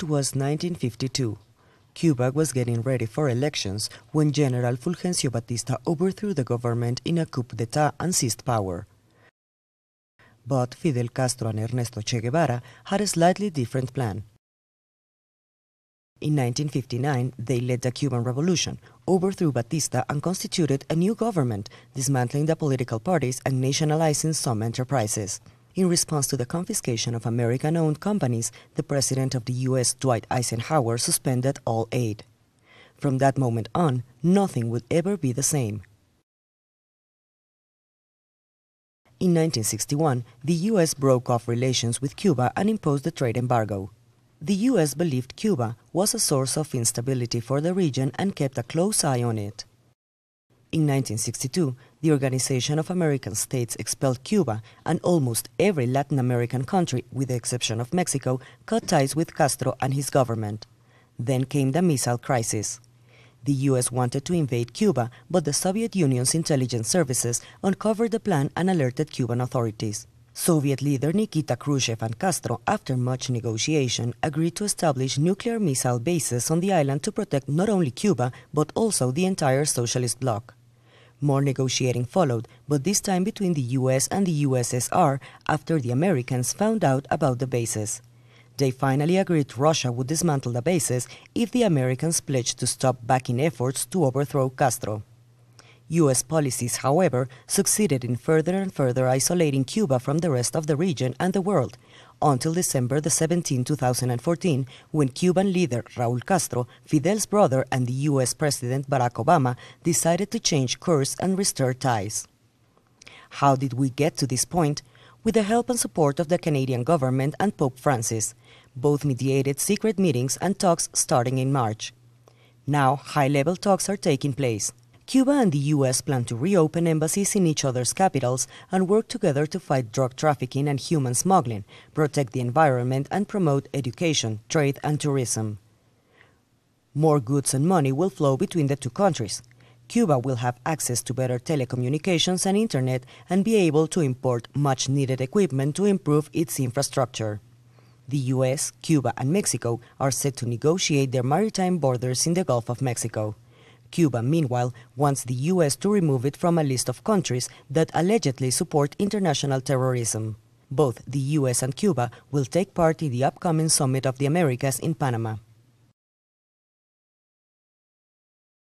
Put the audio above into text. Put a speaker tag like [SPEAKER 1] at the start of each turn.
[SPEAKER 1] It was 1952. Cuba was getting ready for elections when General Fulgencio Batista overthrew the government in a coup d'etat and seized power. But Fidel Castro and Ernesto Che Guevara had a slightly different plan. In 1959, they led the Cuban Revolution, overthrew Batista and constituted a new government, dismantling the political parties and nationalizing some enterprises. In response to the confiscation of American-owned companies, the President of the U.S., Dwight Eisenhower, suspended all aid. From that moment on, nothing would ever be the same. In 1961, the U.S. broke off relations with Cuba and imposed the trade embargo. The U.S. believed Cuba was a source of instability for the region and kept a close eye on it. In 1962, the Organization of American States expelled Cuba, and almost every Latin American country, with the exception of Mexico, cut ties with Castro and his government. Then came the missile crisis. The U.S. wanted to invade Cuba, but the Soviet Union's intelligence services uncovered the plan and alerted Cuban authorities. Soviet leader Nikita Khrushchev and Castro, after much negotiation, agreed to establish nuclear missile bases on the island to protect not only Cuba, but also the entire socialist bloc. More negotiating followed, but this time between the U.S. and the USSR after the Americans found out about the bases. They finally agreed Russia would dismantle the bases if the Americans pledged to stop backing efforts to overthrow Castro. U.S. policies, however, succeeded in further and further isolating Cuba from the rest of the region and the world, until December 17, 2014, when Cuban leader Raul Castro, Fidel's brother and the U.S. President Barack Obama decided to change course and restore ties. How did we get to this point? With the help and support of the Canadian government and Pope Francis. Both mediated secret meetings and talks starting in March. Now, high-level talks are taking place. Cuba and the U.S. plan to reopen embassies in each other's capitals and work together to fight drug trafficking and human smuggling, protect the environment, and promote education, trade, and tourism. More goods and money will flow between the two countries. Cuba will have access to better telecommunications and internet and be able to import much-needed equipment to improve its infrastructure. The U.S., Cuba, and Mexico are set to negotiate their maritime borders in the Gulf of Mexico. Cuba, meanwhile, wants the U.S. to remove it from a list of countries that allegedly support international terrorism. Both the U.S. and Cuba will take part in the upcoming Summit of the Americas in Panama.